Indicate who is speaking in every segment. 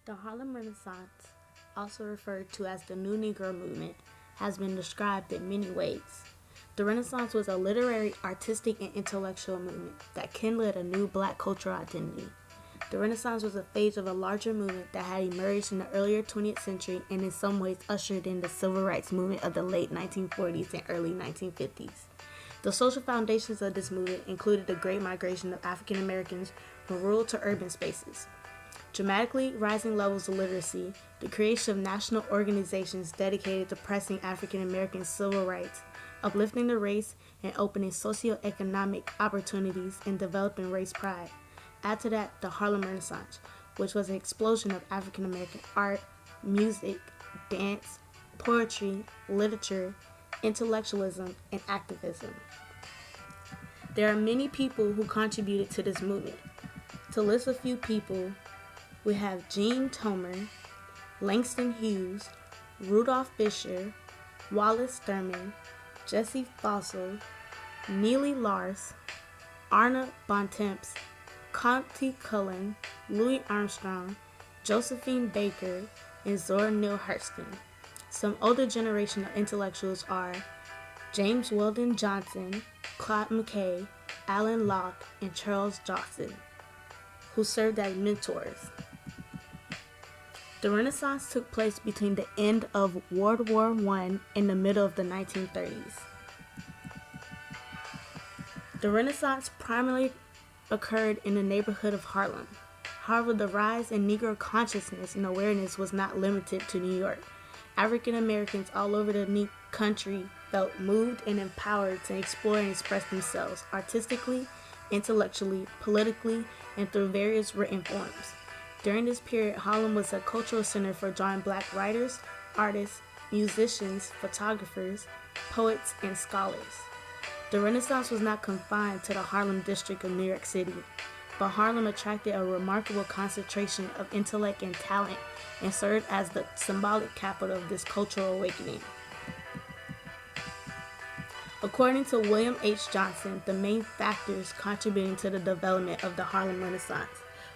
Speaker 1: The Harlem Renaissance, also referred to as the New Negro Movement, has been described in many ways. The Renaissance was a literary, artistic, and intellectual movement that kindled a new black cultural identity. The Renaissance was a phase of a larger movement that had emerged in the earlier 20th century and in some ways ushered in the civil rights movement of the late 1940s and early 1950s. The social foundations of this movement included the great migration of African Americans from rural to urban spaces, dramatically rising levels of literacy, the creation of national organizations dedicated to pressing African American civil rights, uplifting the race, and opening socioeconomic opportunities and developing race pride. Add to that the Harlem Renaissance, which was an explosion of African American art, music, dance, poetry, literature, intellectualism, and activism. There are many people who contributed to this movement. To list a few people, we have Jean Tomer, Langston Hughes, Rudolph Fisher, Wallace Thurman, Jesse Fossil, Neely Lars, Arna Bontemps, Conti Cullen, Louis Armstrong, Josephine Baker, and Zora Neale Hurston. Some older generation of intellectuals are James Weldon Johnson, Claude McKay, Alan Locke, and Charles Johnson, who served as mentors. The Renaissance took place between the end of World War I and the middle of the 1930s. The Renaissance primarily occurred in the neighborhood of Harlem. However, the rise in Negro consciousness and awareness was not limited to New York. African Americans all over the country felt moved and empowered to explore and express themselves artistically, intellectually, politically, and through various written forms. During this period, Harlem was a cultural center for drawing black writers, artists, musicians, photographers, poets, and scholars. The Renaissance was not confined to the Harlem district of New York City, but Harlem attracted a remarkable concentration of intellect and talent and served as the symbolic capital of this cultural awakening. According to William H. Johnson, the main factors contributing to the development of the Harlem Renaissance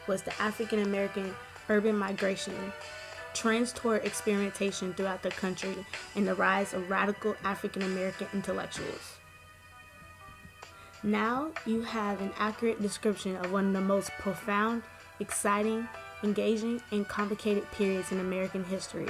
Speaker 1: was the African American urban migration, trends toward experimentation throughout the country, and the rise of radical African American intellectuals. Now you have an accurate description of one of the most profound, exciting, engaging, and complicated periods in American history.